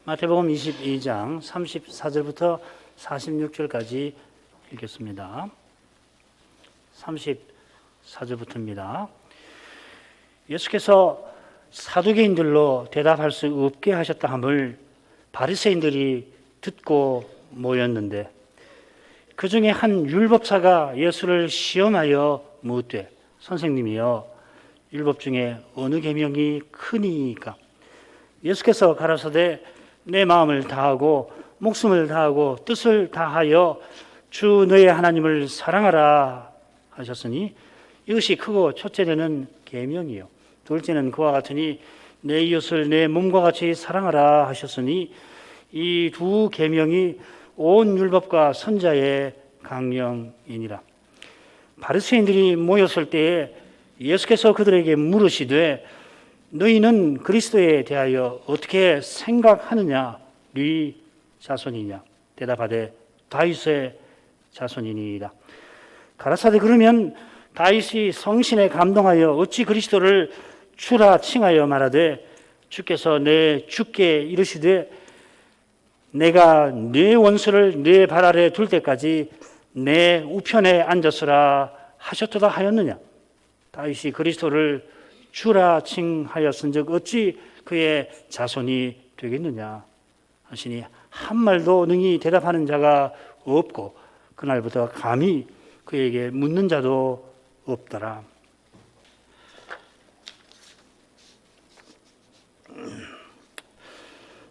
마태복음 22장 34절부터 46절까지 읽겠습니다. 34절부터입니다. 예수께서 사두개인들로 대답할 수 없게 하셨다 함을 바리새인들이 듣고 모였는데 그 중에 한 율법사가 예수를 시험하여 묻되 선생님이여 율법 중에 어느 계명이 크니이까? 예수께서 가라사대 내 마음을 다하고 목숨을 다하고 뜻을 다하여 주 너의 하나님을 사랑하라 하셨으니 이것이 크고 첫째는 계명이요 둘째는 그와 같으니 내 이웃을 내 몸과 같이 사랑하라 하셨으니 이 두 계명이 온 율법과 선자의 강령이니라. 바리새인들이 모였을 때에 예수께서 그들에게 물으시되 너희는 그리스도에 대하여 어떻게 생각하느냐? 네 자손이냐? 대답하되 다윗의 자손이니이다. 가라사대 그러면 다윗이 성신에 감동하여 어찌 그리스도를 주라 칭하여 말하되 주께서 내 주께 이르시되 내가 네 원수를 네 발 아래 둘 때까지 내 우편에 앉았으라 하셨도다 하였느냐? 다윗이 그리스도를 주라 칭하였은즉 어찌 그의 자손이 되겠느냐 하시니 한 말도 능히 대답하는 자가 없고 그날부터 감히 그에게 묻는 자도 없더라.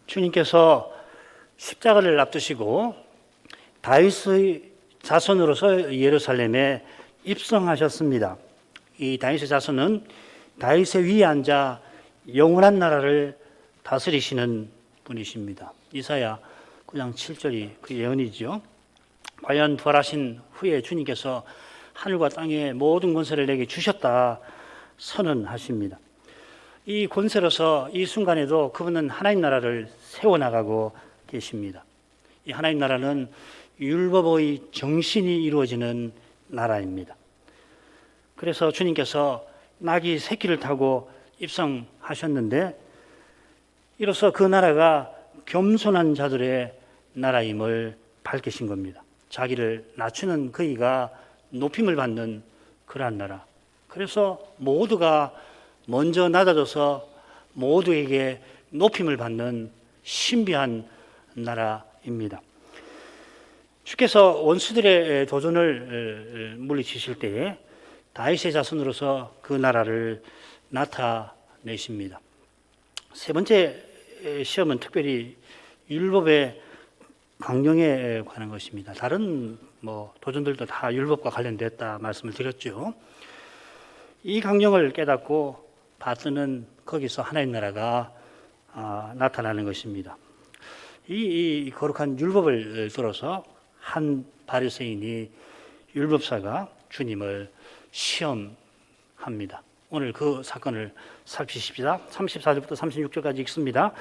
주님께서 십자가를 앞두시고 다윗의 자손으로서 예루살렘에 입성하셨습니다. 이 다윗의 자손은 다윗의 위에 앉아 영원한 나라를 다스리시는 분이십니다. 이사야 9장 7절이 그 예언이죠. 과연 부활하신 후에 주님께서 하늘과 땅의 모든 권세를 내게 주셨다 선언하십니다. 이 권세로서 이 순간에도 그분은 하나님 나라를 세워나가고 계십니다. 이 하나님 나라는 율법의 정신이 이루어지는 나라입니다. 그래서 주님께서 나귀 새끼를 타고 입성하셨는데 이로써 그 나라가 겸손한 자들의 나라임을 밝히신 겁니다. 자기를 낮추는 그이가 높임을 받는 그러한 나라. 그래서 모두가 먼저 낮아져서 모두에게 높임을 받는 신비한 나라입니다. 주께서 원수들의 도전을 물리치실 때에 다윗의 자손으로서 그 나라를 나타내십니다. 세 번째 시험은 특별히 율법의 강령에 관한 것입니다. 다른 도전들도 다 율법과 관련됐다 말씀을 드렸죠. 이 강령을 깨닫고 받드는 거기서 하나님 나라가 나타나는 것입니다. 이 거룩한 율법을 들어서 한 바리새인이 율법사가 주님을 시험합니다. 오늘 그 사건을 살피십시다. 34절부터 36절까지 읽습니다.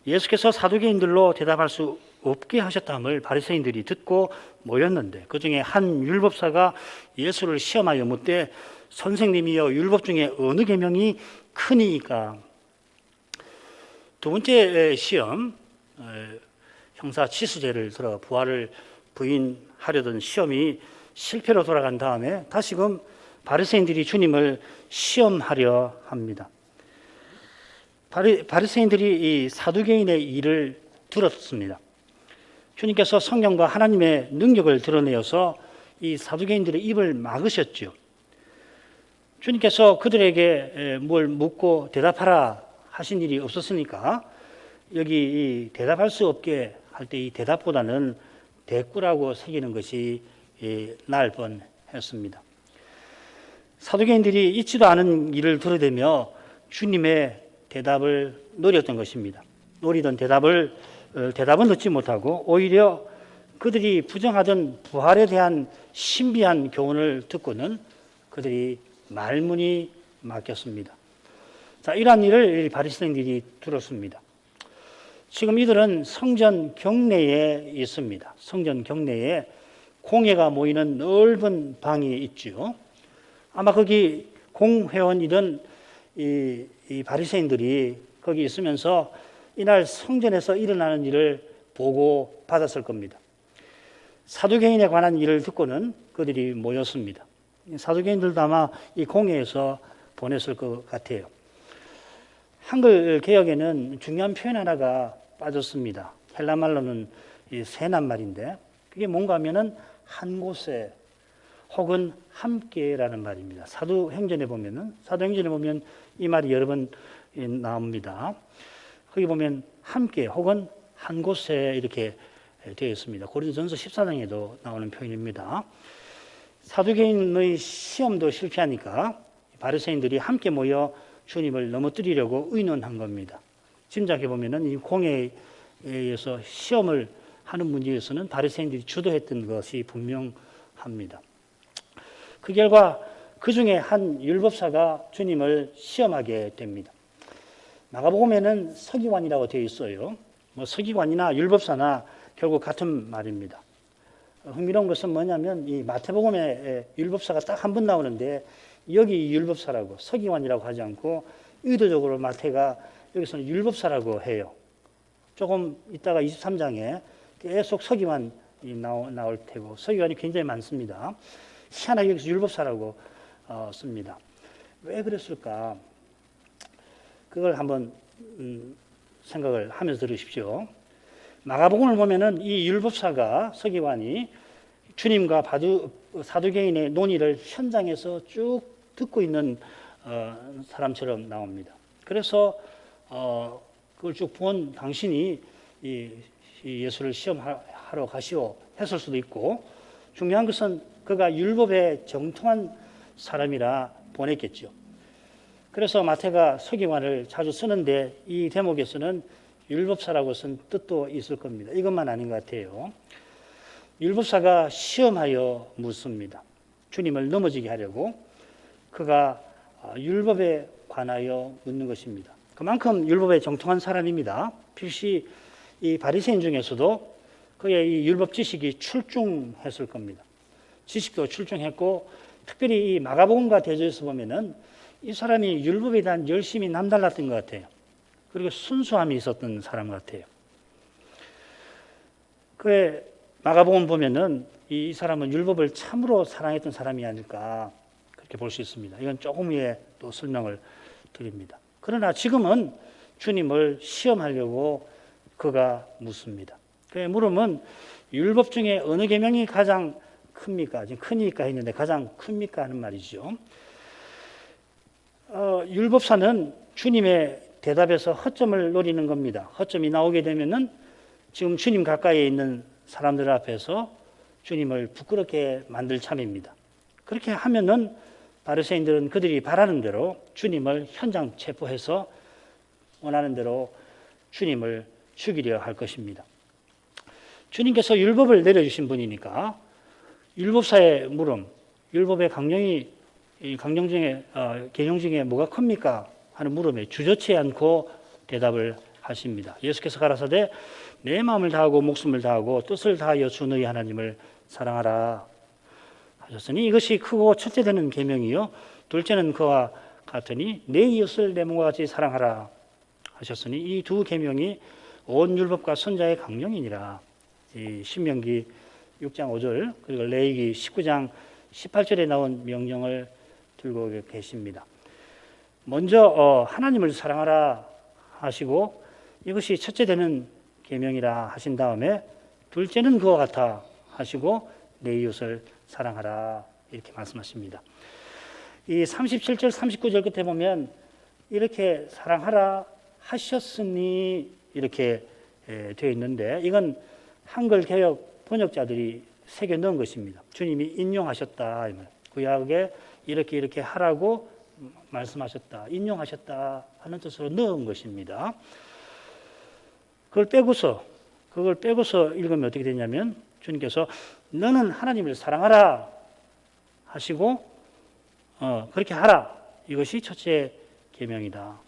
예수께서 사두개인들로 대답할 수 없게 하셨다함을 바리새인들이 듣고 모였는데 그 중에 한 율법사가 예수를 시험하여 묻되 선생님이여 율법 중에 어느 계명이 크니이까? 두 번째 시험, 형사치수죄를 들어 부활을 부인하려던 시험이 실패로 돌아간 다음에 다시금 바리새인들이 주님을 시험하려 합니다. 바리새인들이 이 사두개인의 일을 들었습니다. 주님께서 성령과 하나님의 능력을 드러내어서 이 사두개인들의 입을 막으셨죠. 주님께서 그들에게 뭘 묻고 대답하라 하신 일이 없었으니까 여기 이 대답할 수 없게 할 때 이 대답보다는 대꾸라고 새기는 것이 나을 뻔했습니다. 사두개인들이 있지도 않은 일을 들어대며 주님의 대답을 노렸던 것입니다. 노리던 대답은 듣지 못하고 오히려 그들이 부정하던 부활에 대한 신비한 교훈을 듣고는 그들이 말문이 막혔습니다. 자, 이러한 일을 바리새인들이 들었습니다. 지금 이들은 성전 경내에 있습니다. 성전 경내에 공회가 모이는 넓은 방이 있죠. 아마 거기 공회원이던 이 바리새인들이 거기 있으면서 이날 성전에서 일어나는 일을 보고 받았을 겁니다. 사두개인에 관한 일을 듣고는 그들이 모였습니다. 사두개인들도 아마 이 공회에서 보냈을 것 같아요. 한글 개역에는 중요한 표현 하나가 빠졌습니다. 헬라 말로는 이 세난 말인데 그게 뭔가 하면은 한 곳에 혹은 함께라는 말입니다. 사도행전에 보면 이 말이 여러 번 나옵니다. 거기 보면 함께 혹은 한 곳에 이렇게 되어 있습니다. 고린도전서 14장에도 나오는 표현입니다. 사두개인의 시험도 실패하니까 바리새인들이 함께 모여 주님을 넘어뜨리려고 의논한 겁니다. 짐작해 보면은 이 공회에 의해서 시험을 하는 문제에서는 바리새인들이 주도했던 것이 분명합니다. 그 결과 그 중에 한 율법사가 주님을 시험하게 됩니다. 마가복음에는 서기관이라고 되어 있어요. 서기관이나 율법사나 결국 같은 말입니다. 흥미로운 것은 뭐냐면 이 마태복음에 율법사가 딱 한 번 나오는데 여기 율법사라고 서기관이라고 하지 않고 의도적으로 마태가 여기서는 율법사라고 해요. 조금 이따가 23장에 계속 서기관이 나올 테고 서기관이 굉장히 많습니다. 희한하게 여기서 율법사라고 씁니다. 왜 그랬을까? 그걸 한번 생각을 하면서 들으십시오. 마가복음을 보면은 이 율법사가 서기관이 주님과 사두개인의 논의를 현장에서 쭉 듣고 있는 사람처럼 나옵니다. 그래서 그걸 쭉 본 당신이 이 예수를 시험하러 가시오 했을 수도 있고 중요한 것은 그가 율법에 정통한 사람이라 보냈겠죠. 그래서 마태가 서기관을 자주 쓰는데 이 대목에서는 율법사라고 쓴 뜻도 있을 겁니다. 이것만 아닌 것 같아요. 율법사가 시험하여 묻습니다. 주님을 넘어지게 하려고 그가 율법에 관하여 묻는 것입니다. 그만큼 율법에 정통한 사람입니다. 필시 이 바리새인 중에서도 그의 이 율법 지식이 출중했을 겁니다. 지식도 출중했고 특별히 이 마가복음과 대조해서 보면은 이 사람이 율법에 대한 열심이 남달랐던 것 같아요. 그리고 순수함이 있었던 사람 같아요. 그의 마가복음 보면은 이 사람은 율법을 참으로 사랑했던 사람이 아닐까 그렇게 볼 수 있습니다. 이건 조금 후에 또 설명을 드립니다. 그러나 지금은 주님을 시험하려고 그가 묻습니다. 그의 물음은 율법 중에 어느 계명이 가장 큽니까? 지금 크니까 했는데 가장 큽니까 하는 말이죠. 율법사는 주님의 대답에서 허점을 노리는 겁니다. 허점이 나오게 되면은 지금 주님 가까이에 있는 사람들 앞에서 주님을 부끄럽게 만들 참입니다. 그렇게 하면은 바리새인들은 그들이 바라는 대로 주님을 현장 체포해서 원하는 대로 주님을 죽이려 할 것입니다. 주님께서 율법을 내려주신 분이니까 율법사의 물음, 율법의 강령 중에 계명 중에 뭐가 큽니까? 하는 물음에 주저치 않고 대답을 하십니다. 예수께서 가라사대 내 마음을 다하고 목숨을 다하고 뜻을 다하여 주 너희 하나님을 사랑하라 하셨으니 이것이 크고 첫째 되는 계명이요 둘째는 그와 같으니 내 이웃을 내 몸과 같이 사랑하라 하셨으니 이 두 계명이 온 율법과 선자의 강령이니라. 이 신명기 6장 5절 그리고 레위기 19장 18절에 나온 명령을 들고 계십니다. 먼저 하나님을 사랑하라 하시고 이것이 첫째 되는 계명이라 하신 다음에 둘째는 그와 같아 하시고 내 이웃을 사랑하라 이렇게 말씀하십니다. 이 37절 39절 끝에 보면 이렇게 사랑하라 하셨으니 이렇게 되어 있는데 이건 한글 개역 번역자들이 새겨 넣은 것입니다. 주님이 인용하셨다. 구약에 이렇게 하라고 말씀하셨다. 인용하셨다 하는 뜻으로 넣은 것입니다. 그걸 빼고서 읽으면 어떻게 되냐면 주님께서 너는 하나님을 사랑하라 하시고 그렇게 하라. 이것이 첫째 계명이다.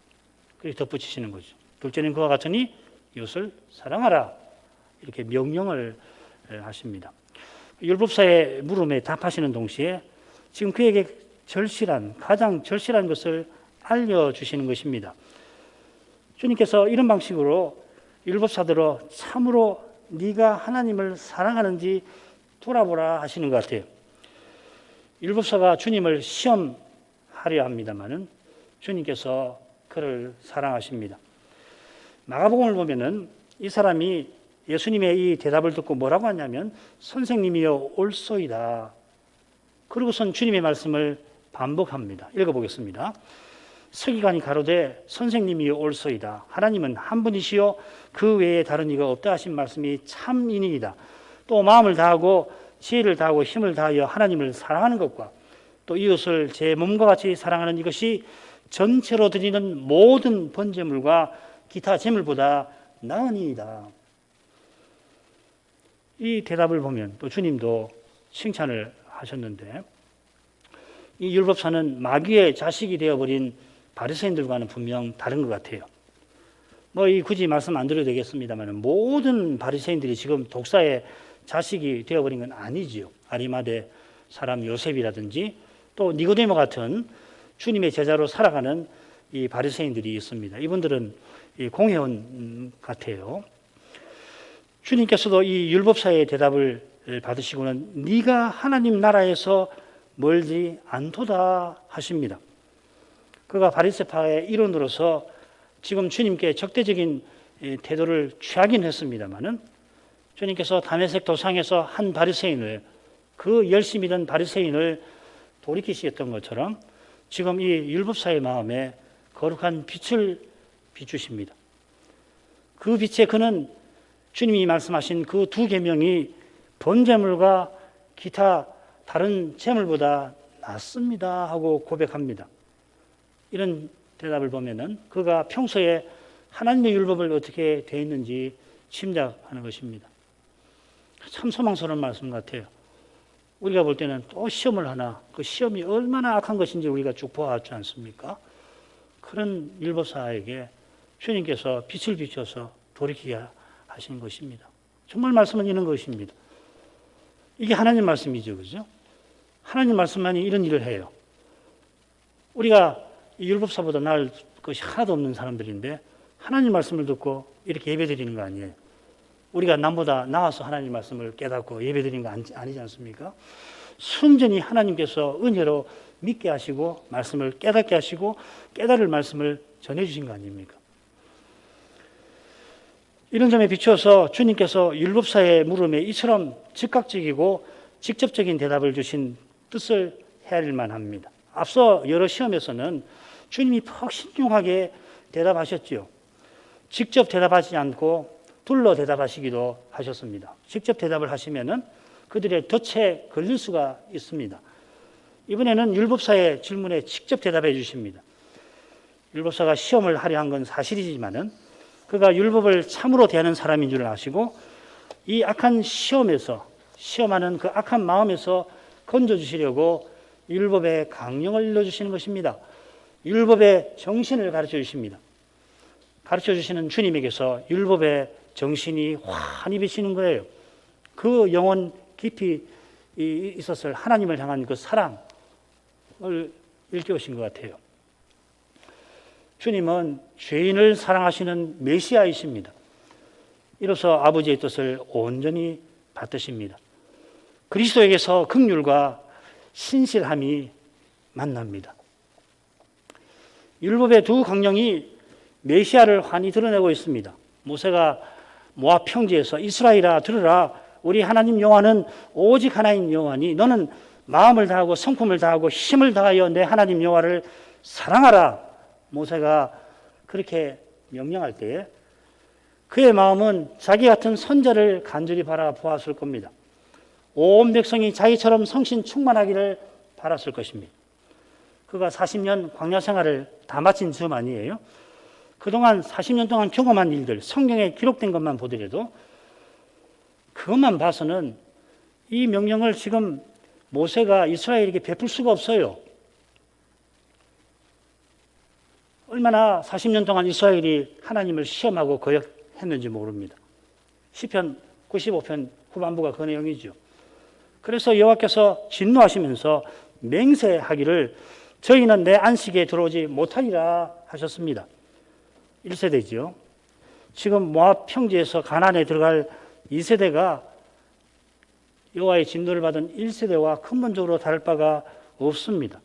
그렇게 덧붙이시는 거죠. 둘째는 그와 같으니 이웃을 사랑하라. 이렇게 명령을 하십니다. 율법사의 물음에 답하시는 동시에 지금 그에게 가장 절실한 것을 알려주시는 것입니다. 주님께서 이런 방식으로 율법사들로 참으로 네가 하나님을 사랑하는지 돌아보라 하시는 것 같아요. 율법사가 주님을 시험하려 합니다마는 주님께서 그를 사랑하십니다. 마가복음을 보면은 이 사람이 예수님의 이 대답을 듣고 뭐라고 하냐면 선생님이여 옳소이다. 그러고선 주님의 말씀을 반복합니다. 읽어보겠습니다. 서기관이 가로되 선생님이여 옳소이다. 하나님은 한 분이시요 그 외에 다른 이가 없다 하신 말씀이 참이니이다. 또 마음을 다하고 지혜를 다하고 힘을 다하여 하나님을 사랑하는 것과 또 이웃을 제 몸과 같이 사랑하는 이것이 전체로 드리는 모든 번제물과 기타 제물보다 나으니이다. 이 대답을 보면 또 주님도 칭찬을 하셨는데 이 율법사는 마귀의 자식이 되어버린 바리새인들과는 분명 다른 것 같아요. 이 굳이 말씀 안 드려도 되겠습니다만 모든 바리새인들이 지금 독사의 자식이 되어버린 건 아니지요. 아리마대 사람 요셉이라든지 또 니고데모 같은 주님의 제자로 살아가는 이 바리새인들이 있습니다. 이분들은 이 공회원 같아요. 주님께서도 이 율법사의 대답을 받으시고는 네가 하나님 나라에서 멀지 않도다 하십니다. 그가 바리새파의 일원으로서 지금 주님께 적대적인 태도를 취하긴 했습니다마는 주님께서 다메섹 도상에서 한 바리새인을 그 열심히던 바리새인을 돌이키셨던 것처럼 지금 이 율법사의 마음에 거룩한 빛을 비추십니다. 그 빛에 그는 주님이 말씀하신 그 두 계명이 번제물과 기타 다른 제물보다 낫습니다 하고 고백합니다. 이런 대답을 보면은 그가 평소에 하나님의 율법을 어떻게 되어 있는지 짐작하는 것입니다. 참 소망스러운 말씀 같아요. 우리가 볼 때는 또 시험을 하나, 그 시험이 얼마나 악한 것인지 우리가 쭉 보았지 않습니까? 그런 율법사에게 주님께서 빛을 비춰서 돌이키게 하신 것입니다. 정말 말씀은 이런 것입니다. 이게 하나님 말씀이죠, 그죠? 하나님 말씀만이 이런 일을 해요. 우리가 이 율법사보다 나을 것이 하나도 없는 사람들인데 하나님 말씀을 듣고 이렇게 예배드리는 거 아니에요. 우리가 남보다 나아서 하나님 말씀을 깨닫고 예배드리는 거 아니지 않습니까? 순전히 하나님께서 은혜로 믿게 하시고 말씀을 깨닫게 하시고 깨달을 말씀을 전해주신 거 아닙니까? 이런 점에 비추어서 주님께서 율법사의 물음에 이처럼 즉각적이고 직접적인 대답을 주신 뜻을 헤아릴 만합니다. 앞서 여러 시험에서는 주님이 퍽 신중하게 대답하셨지요. 직접 대답하지 않고 둘러 대답하시기도 하셨습니다. 직접 대답을 하시면은 그들의 덫에 걸릴 수가 있습니다. 이번에는 율법사의 질문에 직접 대답해 주십니다. 율법사가 시험을 하려 한 건 사실이지만은 그가 율법을 참으로 대하는 사람인 줄 아시고 이 악한 시험하는 그 악한 마음에서 건져주시려고 율법의 강령을 일러주시는 것입니다. 율법의 정신을 가르쳐 주십니다. 가르쳐 주시는 주님에게서 율법의 정신이 환히 비치는 거예요. 그 영혼 깊이 있었을 하나님을 향한 그 사랑을 일깨우신 것 같아요. 주님은 죄인을 사랑하시는 메시아이십니다. 이로써 아버지의 뜻을 온전히 받으십니다. 그리스도에게서 긍휼과 신실함이 만납니다. 율법의 두 강령이 메시아를 환히 드러내고 있습니다. 모세가 모압 평지에서 이스라엘아 들으라 우리 하나님 여호와는 오직 하나인 여호와니 너는 마음을 다하고 성품을 다하고 힘을 다하여 내 하나님 여호와를 사랑하라. 모세가 그렇게 명령할 때에 그의 마음은 자기 같은 선자를 간절히 바라보았을 겁니다. 온 백성이 자기처럼 성신 충만하기를 바랐을 것입니다. 그가 40년 광야 생활을 다 마친 즈음 아니에요. 그동안 40년 동안 경험한 일들, 성경에 기록된 것만 보더라도 그것만 봐서는 이 명령을 지금 모세가 이스라엘에게 베풀 수가 없어요. 얼마나 40년 동안 이스라엘이 하나님을 시험하고 거역했는지 모릅니다. 시편 95편 후반부가 그 내용이죠. 그래서 여호와께서 진노하시면서 맹세하기를 저희는 내 안식에 들어오지 못하리라 하셨습니다. 1세대죠. 지금 모압 평지에서 가나안에 들어갈 2세대가 여호와의 진노를 받은 1세대와 근본적으로 다를 바가 없습니다.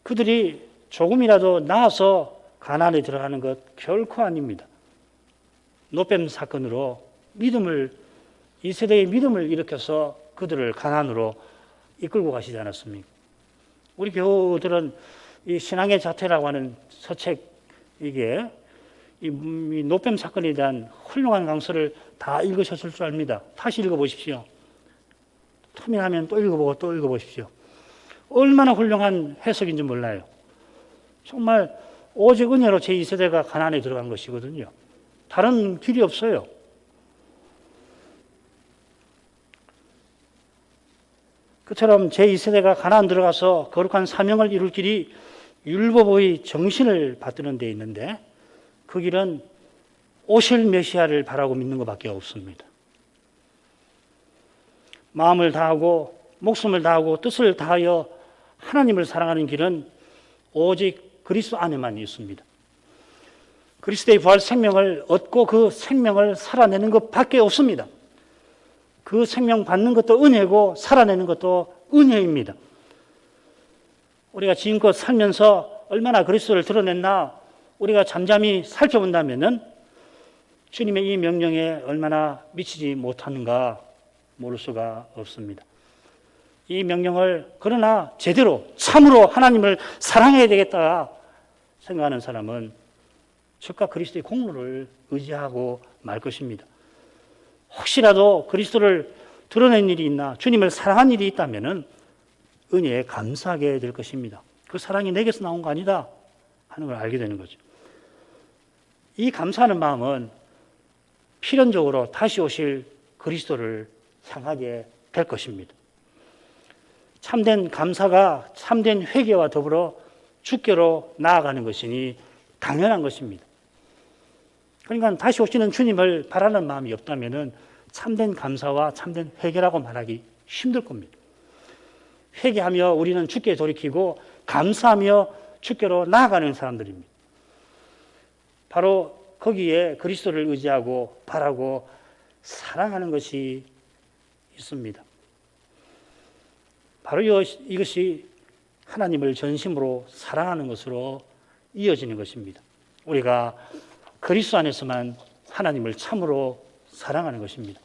그들이 조금이라도 나아서 가나안에 들어가는 것 결코 아닙니다. 노뱀 사건으로 믿음을 2세대의 믿음을 일으켜서 그들을 가나안으로 이끌고 가시지 않았습니까? 우리 교우들은 이 신앙의 자태라고 하는 서책 이게 이 노뱀 사건에 대한 훌륭한 강서를 다 읽으셨을 줄 압니다. 다시 읽어보십시오. 틈이 나면 또 읽어보고 또 읽어보십시오. 얼마나 훌륭한 해석인지 몰라요. 정말 오직 은혜로 제2세대가 가나안에 들어간 것이거든요. 다른 길이 없어요. 그처럼 제2세대가 가나안 들어가서 거룩한 사명을 이룰 길이 율법의 정신을 받드는 데 있는데 그 길은 오실 메시아를 바라고 믿는 것밖에 없습니다. 마음을 다하고 목숨을 다하고 뜻을 다하여 하나님을 사랑하는 길은 오직 그리스도 안에만 있습니다. 그리스도의 부활 생명을 얻고 그 생명을 살아내는 것밖에 없습니다. 그 생명 받는 것도 은혜고 살아내는 것도 은혜입니다. 우리가 지금껏 살면서 얼마나 그리스도를 드러냈나 우리가 잠잠히 살펴본다면은 주님의 이 명령에 얼마나 미치지 못하는가 모를 수가 없습니다. 이 명령을 그러나 제대로 참으로 하나님을 사랑해야 되겠다 생각하는 사람은 즉각 그리스도의 공로를 의지하고 말 것입니다. 혹시라도 그리스도를 드러낸 일이 있나 주님을 사랑한 일이 있다면 은혜에 감사하게 될 것입니다. 그 사랑이 내게서 나온 거 아니다 하는 걸 알게 되는 거죠. 이 감사하는 마음은 필연적으로 다시 오실 그리스도를 향하게 될 것입니다. 참된 감사가 참된 회개와 더불어 주께로 나아가는 것이니 당연한 것입니다. 그러니까 다시 오시는 주님을 바라는 마음이 없다면 참된 감사와 참된 회개라고 말하기 힘들 겁니다. 회개하며 우리는 주께 돌이키고 감사하며 주께로 나아가는 사람들입니다. 바로 거기에 그리스도를 의지하고 바라고 사랑하는 것이 있습니다. 바로 이것이 하나님을 전심으로 사랑하는 것으로 이어지는 것입니다. 우리가 그리스도 안에서만 하나님을 참으로 사랑하는 것입니다.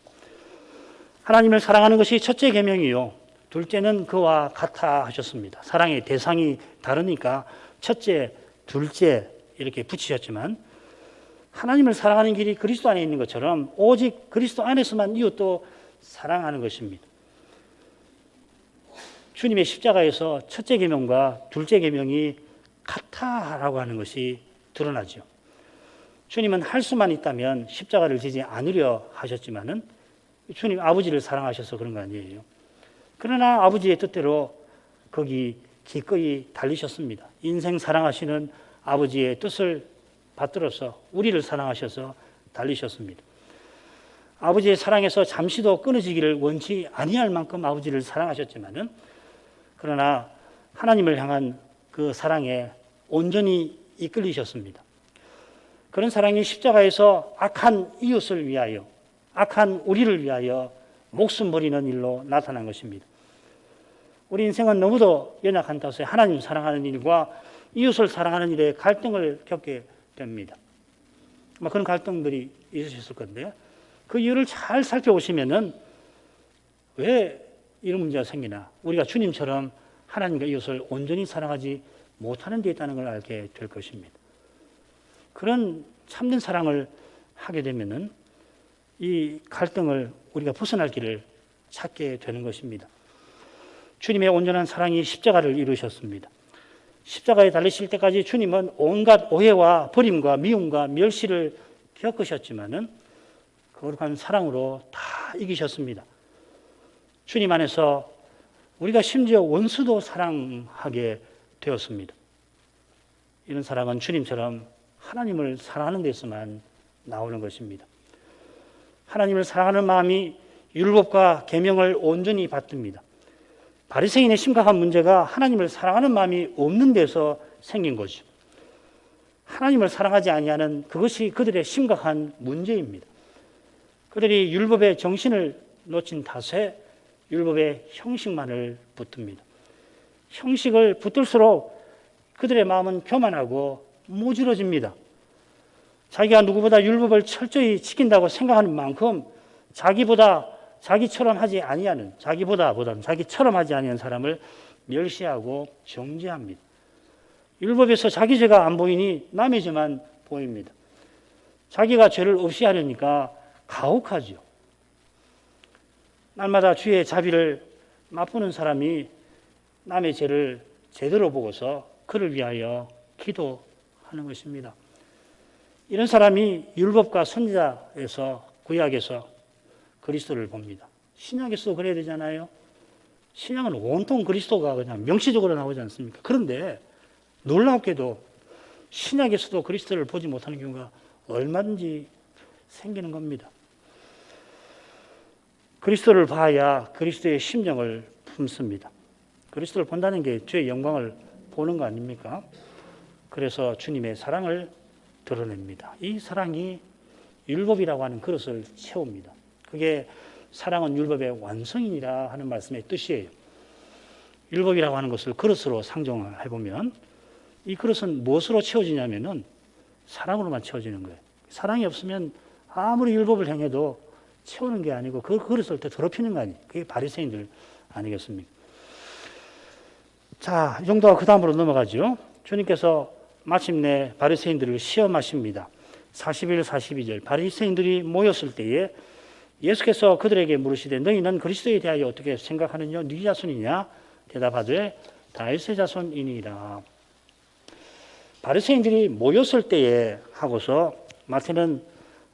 하나님을 사랑하는 것이 첫째 계명이요. 둘째는 그와 같아 하셨습니다. 사랑의 대상이 다르니까 첫째, 둘째 이렇게 붙이셨지만 하나님을 사랑하는 길이 그리스도 안에 있는 것처럼 오직 그리스도 안에서만 이웃도 사랑하는 것입니다. 주님의 십자가에서 첫째 계명과 둘째 계명이 같다라고 하는 것이 드러나죠. 주님은 할 수만 있다면 십자가를 지지 않으려 하셨지만은 주님 아버지를 사랑하셔서 그런 거 아니에요. 그러나 아버지의 뜻대로 거기 기꺼이 달리셨습니다. 인생 사랑하시는 아버지의 뜻을 받들어서 우리를 사랑하셔서 달리셨습니다. 아버지의 사랑에서 잠시도 끊어지기를 원치 아니할 만큼 아버지를 사랑하셨지만은 그러나 하나님을 향한 그 사랑에 온전히 이끌리셨습니다. 그런 사랑이 십자가에서 악한 이웃을 위하여, 악한 우리를 위하여 목숨 버리는 일로 나타난 것입니다. 우리 인생은 너무도 연약한 탓에 하나님 사랑하는 일과 이웃을 사랑하는 일에 갈등을 겪게 됩니다. 그런 갈등들이 있으셨을 건데 그 이유를 잘 살펴보시면은 왜 이런 문제가 생기나 우리가 주님처럼 하나님과 이웃을 온전히 사랑하지 못하는 데 있다는 걸 알게 될 것입니다. 그런 참된 사랑을 하게 되면은 이 갈등을 우리가 벗어날 길을 찾게 되는 것입니다. 주님의 온전한 사랑이 십자가를 이루셨습니다. 십자가에 달리실 때까지 주님은 온갖 오해와 버림과 미움과 멸시를 겪으셨지만은 거룩한 사랑으로 다 이기셨습니다. 주님 안에서 우리가 심지어 원수도 사랑하게 되었습니다. 이런 사랑은 주님처럼 하나님을 사랑하는 데서만 나오는 것입니다. 하나님을 사랑하는 마음이 율법과 계명을 온전히 받듭니다. 바리새인의 심각한 문제가 하나님을 사랑하는 마음이 없는 데서 생긴 거죠. 하나님을 사랑하지 아니하는 그것이 그들의 심각한 문제입니다. 그들이 율법의 정신을 놓친 탓에 율법의 형식만을 붙듭니다. 형식을 붙들수록 그들의 마음은 교만하고 모질어집니다. 자기가 누구보다 율법을 철저히 지킨다고 생각하는 만큼 자기처럼 하지 아니하는 자기처럼 하지 아니하는 사람을 멸시하고 정죄합니다. 율법에서 자기 죄가 안 보이니 남의 죄만 보입니다. 자기가 죄를 없이 하려니까 가혹하죠. 날마다 주의 자비를 맛보는 사람이 남의 죄를 제대로 보고서 그를 위하여 기도하는 것입니다. 이런 사람이 율법과 선지자에서 구약에서 그리스도를 봅니다. 신약에서도 그래야 되잖아요. 신약은 온통 그리스도가 그냥 명시적으로 나오지 않습니까? 그런데 놀랍게도 신약에서도 그리스도를 보지 못하는 경우가 얼마든지 생기는 겁니다. 그리스도를 봐야 그리스도의 심정을 품습니다. 그리스도를 본다는 게 주의 영광을 보는 거 아닙니까? 그래서 주님의 사랑을 드러냅니다. 이 사랑이 율법이라고 하는 그릇을 채웁니다. 그게 사랑은 율법의 완성이니라 하는 말씀의 뜻이에요. 율법이라고 하는 것을 그릇으로 상정을 해보면 이 그릇은 무엇으로 채워지냐면은 사랑으로만 채워지는 거예요. 사랑이 없으면 아무리 율법을 행해도 채우는 게 아니고 그 그릇을 더 더럽히는 거 아니에요. 그게 바리새인들 아니겠습니까? 자, 이 정도가 그 다음으로 넘어가죠. 주님께서 마침내 바리새인들을 시험하십니다. 41, 42절 바리새인들이 모였을 때에 예수께서 그들에게 물으시되 너희는 그리스도에 대하여 어떻게 생각하느냐? 네 자손이냐? 대답하되 다윗의 자손이니라. 바리새인들이 모였을 때에 하고서 마태는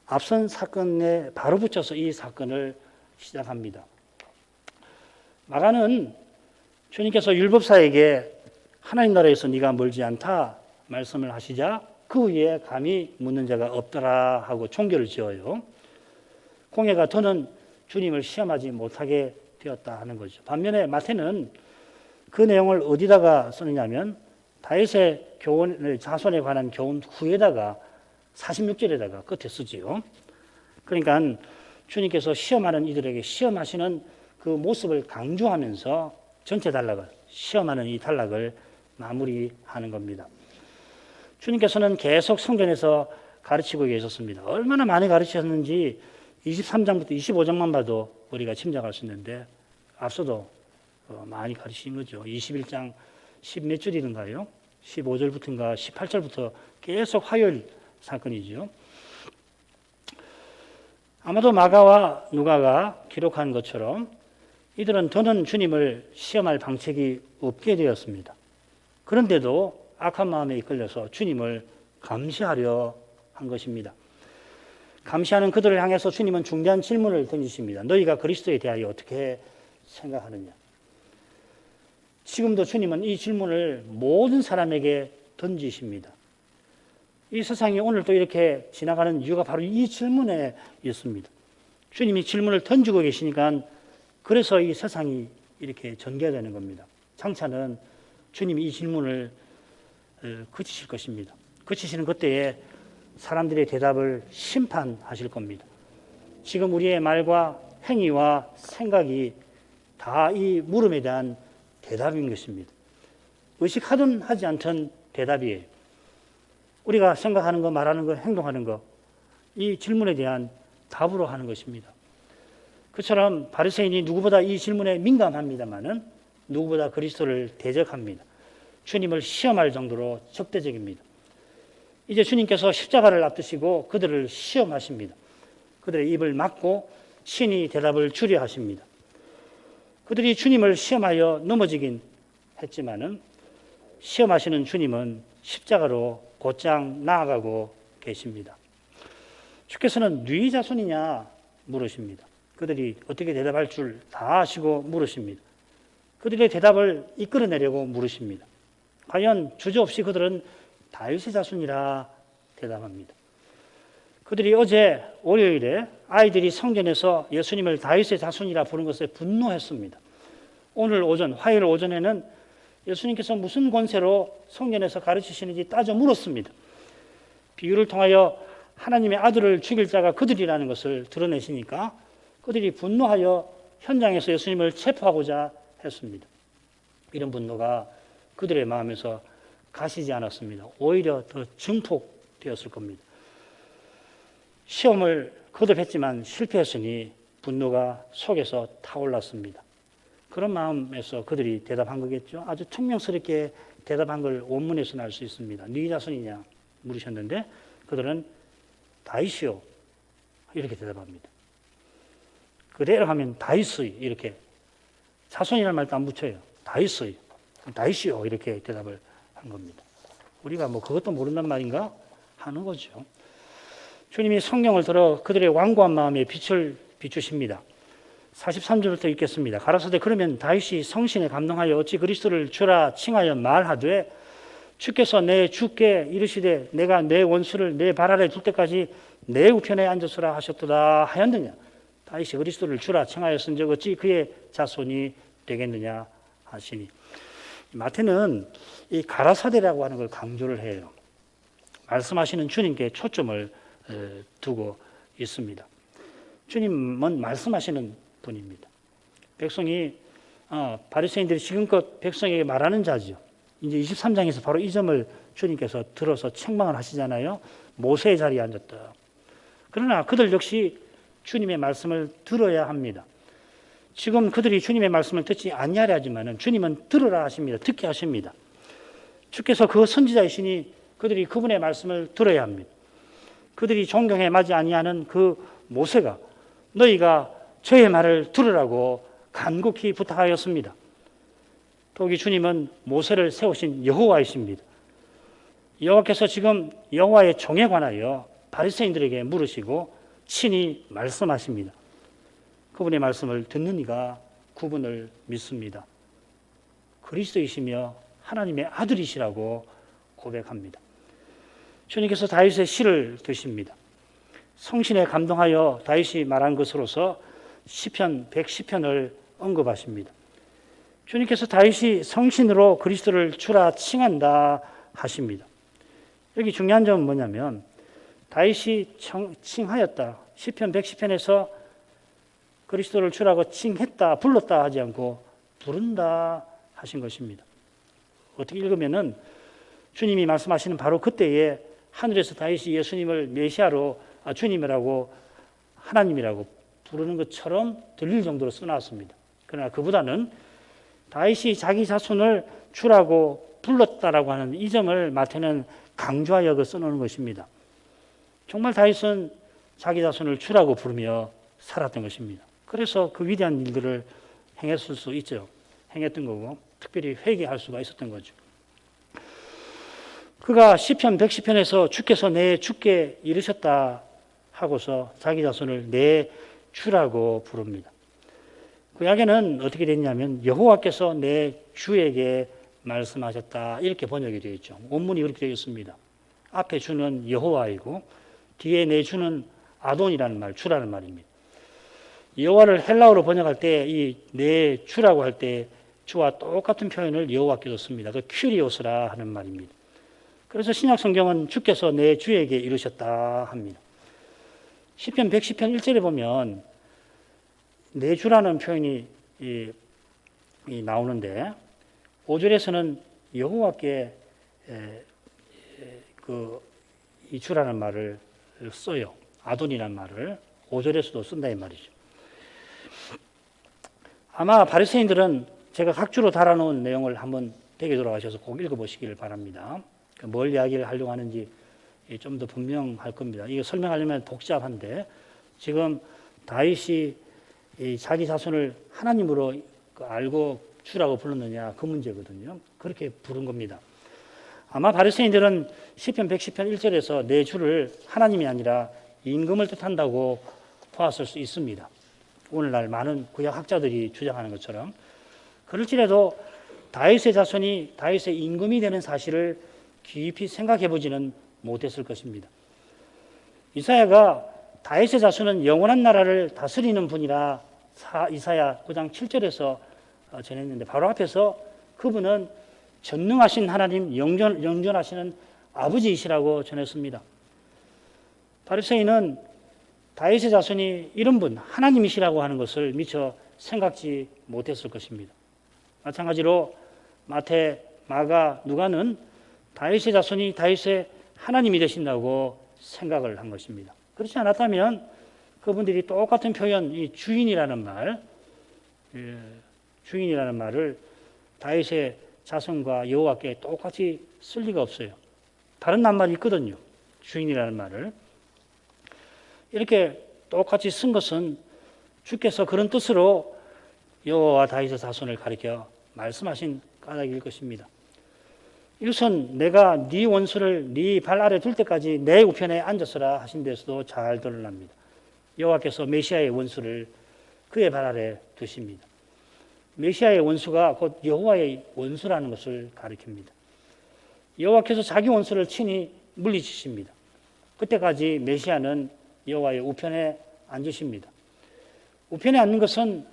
앞선 사건에 바로 붙여서 이 사건을 시작합니다. 마가는 주님께서 율법사에게 하나님 나라에서 네가 멀지 않다 말씀을 하시자 그 위에 감히 묻는 자가 없더라 하고 종교를 지어요. 공회가 더는 주님을 시험하지 못하게 되었다 하는 거죠. 반면에 마태는 그 내용을 어디다가 쓰느냐면 다윗의 교훈 자손에 관한 교훈 후에다가 46절에다가 끝에 쓰지요. 그러니까 주님께서 시험하는 이들에게 시험하시는 그 모습을 강조하면서 전체 단락을 시험하는 이 단락을 마무리하는 겁니다. 주님께서는 계속 성전에서 가르치고 계셨습니다. 얼마나 많이 가르치셨는지 23장부터 25장만 봐도 우리가 짐작할 수 있는데 앞서도 많이 가르치신 거죠. 21장 10몇 줄이던가요? 15절부터인가 18절부터 계속 화요일 사건이죠. 아마도 마가와 누가가 기록한 것처럼 이들은 더는 주님을 시험할 방책이 없게 되었습니다. 그런데도 악한 마음에 이끌려서 주님을 감시하려 한 것입니다. 감시하는 그들을 향해서 주님은 중대한 질문을 던지십니다. 너희가 그리스도에 대하여 어떻게 생각하느냐? 지금도 주님은 이 질문을 모든 사람에게 던지십니다. 이 세상이 오늘 또 이렇게 지나가는 이유가 바로 이 질문에 있습니다. 주님이 질문을 던지고 계시니까 그래서 이 세상이 이렇게 전개되는 겁니다. 장차는 주님이 이 질문을 그치실 것입니다. 그치시는 그때에 사람들의 대답을 심판하실 겁니다. 지금 우리의 말과 행위와 생각이 다 이 물음에 대한 대답인 것입니다. 의식하든 하지 않든 대답이에요. 우리가 생각하는 거, 말하는 거, 행동하는 거, 이 질문에 대한 답으로 하는 것입니다. 그처럼 바리새인이 누구보다 이 질문에 민감합니다만은 누구보다 그리스도를 대적합니다. 주님을 시험할 정도로 적대적입니다. 이제 주님께서 십자가를 앞두시고 그들을 시험하십니다. 그들의 입을 막고 친히 대답을 주려 하십니다. 그들이 주님을 시험하여 넘어지긴 했지만은 시험하시는 주님은 십자가로 곧장 나아가고 계십니다. 주께서는 네 자손이냐 물으십니다. 그들이 어떻게 대답할 줄 다 아시고 물으십니다. 그들의 대답을 이끌어내려고 물으십니다. 과연 주저없이 그들은 다윗의 자손이라 대답합니다. 그들이 어제 월요일에 아이들이 성전에서 예수님을 다윗의 자손이라 부른 것에 분노했습니다. 오늘 오전, 화요일 오전에는 예수님께서 무슨 권세로 성전에서 가르치시는지 따져 물었습니다. 비유를 통하여 하나님의 아들을 죽일 자가 그들이라는 것을 드러내시니까 그들이 분노하여 현장에서 예수님을 체포하고자 했습니다. 이런 분노가 그들의 마음에서 가시지 않았습니다. 오히려 더 증폭되었을 겁니다. 시험을 거듭했지만 실패했으니 분노가 속에서 타올랐습니다. 그런 마음에서 그들이 대답한 거겠죠. 아주 청명스럽게 대답한 걸 원문에서는 알 수 있습니다. 네 자손이냐 물으셨는데 그들은 다윗이요 이렇게 대답합니다. 그대로 하면 다윗의 이렇게 자손이라는 말도 안 붙여요. 다윗의 다윗이요 이렇게 대답을 한 겁니다. 우리가 뭐 그것도 모른단 말인가 하는 거죠. 주님이 성령을 들어 그들의 완고한 마음에 빛을 비추십니다. 43절부터 읽겠습니다. 가라사대 그러면 다윗이 성신에 감동하여 어찌 그리스도를 주라 칭하여 말하되 주께서 내 주께 이르시되 내가 내 원수를 내 발 아래 둘 때까지 내 우편에 앉으소라 하셨도다 하였느냐. 다윗이 그리스도를 주라 칭하였은즉 어찌 그의 자손이 되겠느냐 하시니. 마태는 이 가라사대라고 하는 걸 강조를 해요. 말씀하시는 주님께 초점을 두고 있습니다. 주님은 말씀하시는 분입니다. 백성이 바리새인들이 지금껏 백성에게 말하는 자죠. 이제 23장에서 바로 이 점을 주님께서 들어서 책망을 하시잖아요. 모세의 자리에 앉았다. 그러나 그들 역시 주님의 말씀을 들어야 합니다. 지금 그들이 주님의 말씀을 듣지 아니하려 하지만은 주님은 들으라 하십니다. 듣게 하십니다. 주께서 그 선지자이시니 그들이 그분의 말씀을 들어야 합니다. 그들이 존경해 마지 아니하는 그 모세가 너희가 저의 말을 들으라고 간곡히 부탁하였습니다. 더욱이 주님은 모세를 세우신 여호와이십니다. 여호와께서 지금 여호와의 종에 관하여 바리새인들에게 물으시고 친히 말씀하십니다. 그분의 말씀을 듣는 이가 그분을 믿습니다. 그리스도이시며 하나님의 아들이시라고 고백합니다. 주님께서 다윗의 시를 드십니다. 성신에 감동하여 다윗이 말한 것으로서 시편 110편을 언급하십니다. 주님께서 다윗이 성신으로 그리스도를 주라 칭한다 하십니다. 여기 중요한 점은 뭐냐면 다윗이 칭하였다. 시편 110편에서 그리스도를 주라고 칭했다, 불렀다 하지 않고 부른다 하신 것입니다. 어떻게 읽으면은 주님이 말씀하시는 바로 그때에 하늘에서 다윗이 예수님을 메시아로 주님이라고 하나님이라고 부르는 것처럼 들릴 정도로 써놨습니다. 그러나 그보다는 다윗이 자기 자손을 주라고 불렀다라고 하는 이 점을 마태는 강조하여 써놓은 것입니다. 정말 다윗은 자기 자손을 주라고 부르며 살았던 것입니다. 그래서 그 위대한 일들을 행했을 수 있죠. 행했던 거고 특별히 회개할 수가 있었던 거죠. 그가 시편 110편에서 주께서 내 주께 이르셨다 하고서 자기 자손을 내 주라고 부릅니다. 구약에는 어떻게 됐냐면 여호와께서 내 주에게 말씀하셨다 이렇게 번역이 되어 있죠. 원문이 그렇게 되어 있습니다. 앞에 주는 여호와이고 뒤에 내 주는 아돈이라는 말, 주라는 말입니다. 여호와를 헬라어로 번역할 때 이 내 주라고 할 때 주와 똑같은 표현을 여호와께서 씁니다. 그 큐리오스라 하는 말입니다. 그래서 신약 성경은 주께서 내 주에게 이르셨다 합니다. 시편 110편 1절에 보면 내 주라는 표현이 나오는데 5절에서는 여호와께 이 주라는 말을 써요. 아돈이라는 말을 5절에서도 쓴다 이 말이죠. 아마 바리새인들은 제가 각주로 달아놓은 내용을 한번 댁에 돌아가셔서 꼭 읽어보시기를 바랍니다. 뭘 이야기를 하려고 하는지 좀 더 분명할 겁니다. 이거 설명하려면 복잡한데 지금 다윗이 자기 자손을 하나님으로 알고 주라고 불렀느냐 그 문제거든요. 그렇게 부른 겁니다. 아마 바리새인들은 시편 110편 1절에서 내 주를 하나님이 아니라 임금을 뜻한다고 보았을 수 있습니다. 오늘날 많은 구약 학자들이 주장하는 것처럼 그럴지라도 다윗의 자손이 다윗의 임금이 되는 사실을 깊이 생각해 보지는 못했을 것입니다. 이사야가 다윗의 자손은 영원한 나라를 다스리는 분이라 이사야 9장 7절에서 전했는데 바로 앞에서 그분은 전능하신 하나님 영전하시는 아버지이시라고 전했습니다. 바리새인은 다윗의 자손이 이런 분 하나님이시라고 하는 것을 미처 생각지 못했을 것입니다. 마찬가지로 마태, 마가, 누가는 다윗의 자손이 다윗의 하나님이 되신다고 생각을 한 것입니다. 그렇지 않았다면 그분들이 똑같은 표현, 이 주인이라는 말을 다윗의 자손과 여호와께 똑같이 쓸 리가 없어요. 다른 낱말이 있거든요. 주인이라는 말을. 이렇게 똑같이 쓴 것은 주께서 그런 뜻으로 여호와와 다윗의 자손을 가리켜 말씀하신 까닭일 것입니다. 이것은 내가 네 원수를 네 발 아래 둘 때까지 내 우편에 앉았으라 하신 데서도 잘 드러납니다. 여호와께서 메시아의 원수를 그의 발 아래 두십니다. 메시아의 원수가 곧 여호와의 원수라는 것을 가리킵니다. 여호와께서 자기 원수를 친히 물리치십니다. 그때까지 메시아는 여호와의 우편에 앉으십니다. 우편에 앉는 것은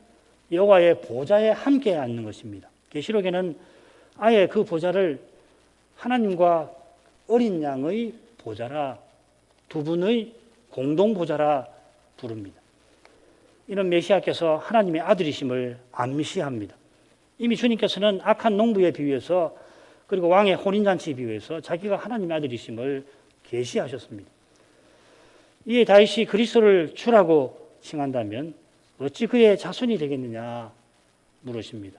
여호와의 보좌에 함께 앉는 것입니다. 계시록에는 아예 그 보좌를 하나님과 어린 양의 보좌라, 두 분의 공동 보좌라 부릅니다. 이런 메시아께서 하나님의 아들이심을 암시합니다. 이미 주님께서는 악한 농부에 비유해서 그리고 왕의 혼인잔치에 비유해서 자기가 하나님의 아들이심을 계시하셨습니다. 이에 다윗이 그리스도를 주라고 칭한다면 어찌 그의 자손이 되겠느냐 물으십니다.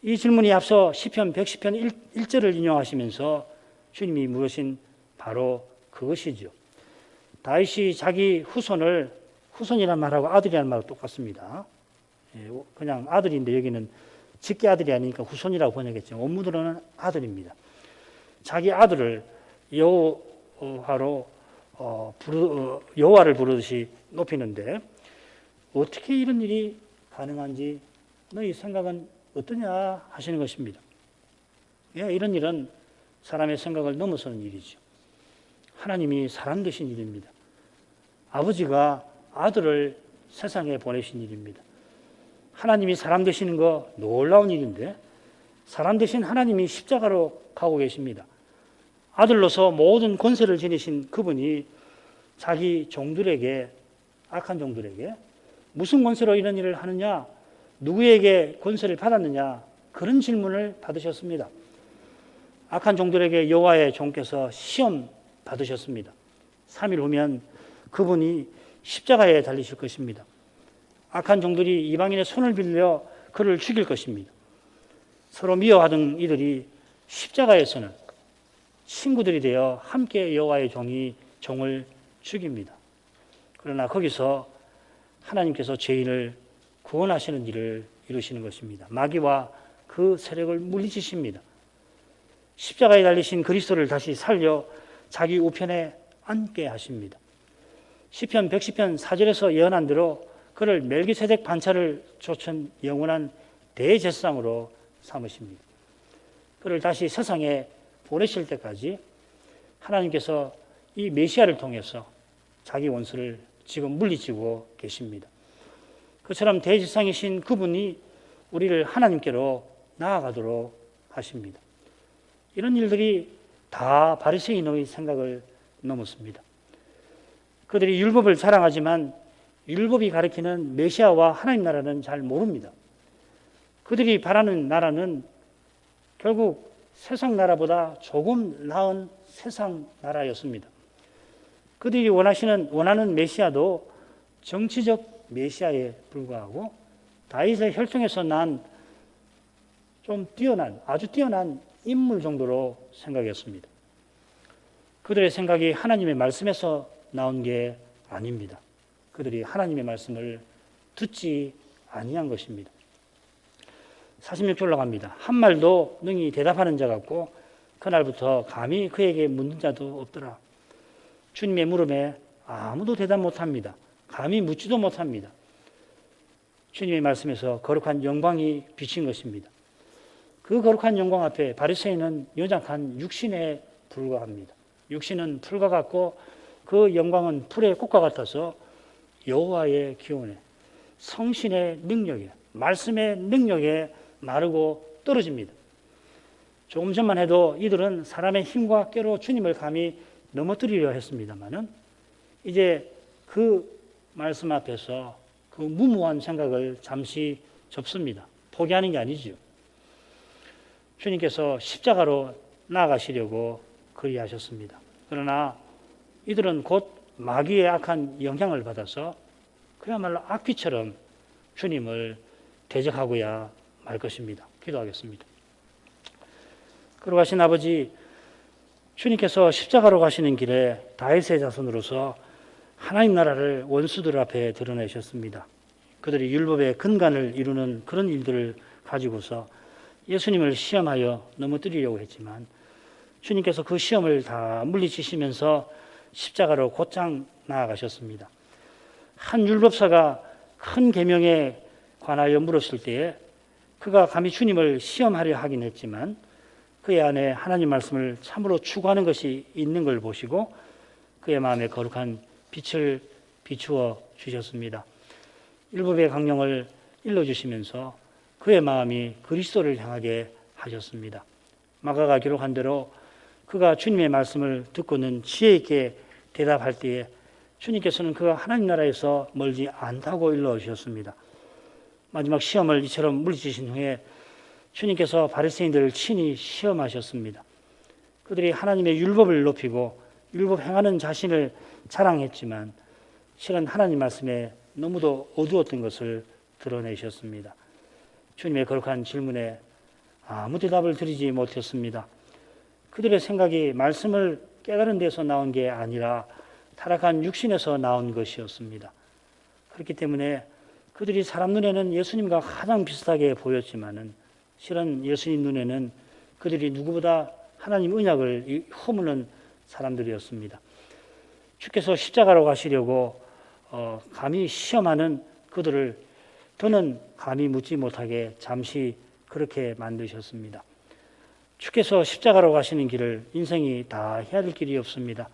이 질문이 앞서 시편 110편 1절을 인용하시면서 주님이 물으신 바로 그것이죠. 다윗이 자기 후손이라는 말하고 아들이라는 말하고 똑같습니다. 그냥 아들인데 여기는 직계 아들이 아니니까 후손이라고 번역했죠. 원문으로는 아들입니다. 자기 아들을 여호와를 부르듯이 높이는데 어떻게 이런 일이 가능한지 너희 생각은 어떠냐 하시는 것입니다. 이런 일은 사람의 생각을 넘어서는 일이죠. 하나님이 사람 되신 일입니다. 아버지가 아들을 세상에 보내신 일입니다. 하나님이 사람 되시는 거 놀라운 일인데 사람 되신 하나님이 십자가로 가고 계십니다. 아들로서 모든 권세를 지니신 그분이 자기 종들에게, 악한 종들에게 무슨 권세로 이런 일을 하느냐, 누구에게 권세를 받았느냐, 그런 질문을 받으셨습니다. 악한 종들에게 여호와의 종께서 시험 받으셨습니다. 3일 후면 그분이 십자가에 달리실 것입니다. 악한 종들이 이방인의 손을 빌려 그를 죽일 것입니다. 서로 미워하던 이들이 십자가에서는 친구들이 되어 함께 여호와의 종을 죽입니다. 그러나 거기서 하나님께서 죄인을 구원하시는 일을 이루시는 것입니다. 마귀와 그 세력을 물리치십니다. 십자가에 달리신 그리스도를 다시 살려 자기 우편에 앉게 하십니다. 시편 110편 4절에서 예언한 대로 그를 멜기세덱 반차를 좇은 영원한 대제사장으로 삼으십니다. 그를 다시 세상에 보내실 때까지 하나님께서 이 메시아를 통해서 자기 원수를 지금 물리치고 계십니다. 그처럼 대제사장이신 그분이 우리를 하나님께로 나아가도록 하십니다. 이런 일들이 다 바리새인의 생각을 넘었습니다. 그들이 율법을 자랑하지만 율법이 가리키는 메시아와 하나님 나라는 잘 모릅니다. 그들이 바라는 나라는 결국 세상 나라보다 조금 나은 세상 나라였습니다. 그들이 원하는 메시아도 정치적 메시아에 불과하고 다윗의 혈통에서 난 좀 아주 뛰어난 인물 정도로 생각했습니다. 그들의 생각이 하나님의 말씀에서 나온 게 아닙니다. 그들이 하나님의 말씀을 듣지 아니한 것입니다. 46절 올라갑니다. 한 말도 능히 대답하는 자가 없고 그날부터 감히 그에게 묻는 자도 없더라. 주님의 물음에 아무도 대답 못합니다. 감히 묻지도 못합니다. 주님의 말씀에서 거룩한 영광이 비친 것입니다. 그 거룩한 영광 앞에 바리새인은 연약한 육신에 불과합니다. 육신은 풀과 같고 그 영광은 풀의 꽃과 같아서 여호와의 기운에, 성신의 능력에, 말씀의 능력에 마르고 떨어집니다. 조금 전만 해도 이들은 사람의 힘과 꾀로 주님을 감히 넘어뜨리려 했습니다마는 이제 그 말씀 앞에서 그 무모한 생각을 잠시 접습니다. 포기하는 게 아니죠. 주님께서 십자가로 나아가시려고 그리하셨습니다. 그러나 이들은 곧 마귀의 악한 영향을 받아서 그야말로 악귀처럼 주님을 대적하고야 말 것입니다. 기도하겠습니다. 거룩하신 아버지, 주님께서 십자가로 가시는 길에 다윗의 자손으로서 하나님 나라를 원수들 앞에 드러내셨습니다. 그들이 율법의 근간을 이루는 그런 일들을 가지고서 예수님을 시험하여 넘어뜨리려고 했지만 주님께서 그 시험을 다 물리치시면서 십자가로 곧장 나아가셨습니다. 한 율법사가 큰 계명에 관하여 물었을 때에 그가 감히 주님을 시험하려 하긴 했지만 그의 안에 하나님 말씀을 참으로 추구하는 것이 있는 걸 보시고 그의 마음에 거룩한 빛을 비추어 주셨습니다. 율법의 강령을 일러주시면서 그의 마음이 그리스도를 향하게 하셨습니다. 마가가 기록한 대로 그가 주님의 말씀을 듣고는 지혜 있게 대답할 때에 주님께서는 그가 하나님 나라에서 멀지 않다고 일러주셨습니다. 마지막 시험을 이처럼 물리치신 후에 주님께서 바리새인들을 친히 시험하셨습니다. 그들이 하나님의 율법을 높이고 율법 행하는 자신을 자랑했지만 실은 하나님 말씀에 너무도 어두웠던 것을 드러내셨습니다. 주님의 거룩한 질문에 아무 대답을 드리지 못했습니다. 그들의 생각이 말씀을 깨달은 데서 나온 게 아니라 타락한 육신에서 나온 것이었습니다. 그렇기 때문에 그들이 사람 눈에는 예수님과 가장 비슷하게 보였지만은 실은 예수님 눈에는 그들이 누구보다 하나님 언약을 허무는 사람들이었습니다. 주께서 십자가로 가시려고 감히 시험하는 그들을 더는 감히 묻지 못하게 잠시 그렇게 만드셨습니다. 주께서 십자가로 가시는 길을 인생이 다 헤아릴 길이 없습니다.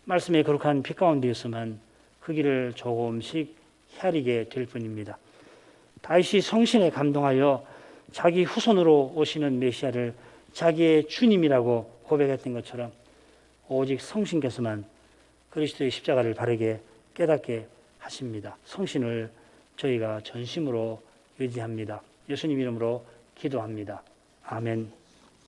말씀의 거룩한 빛 가운데에서만 그 길을 조금씩 헤아리게 될 뿐입니다. 다윗이 성신에 감동하여 자기 후손으로 오시는 메시아를 자기의 주님이라고 고백했던 것처럼 오직 성신께서만 그리스도의 십자가를 바르게 깨닫게 하십니다. 성신을 저희가 전심으로 의지합니다. 예수님 이름으로 기도합니다. 아멘.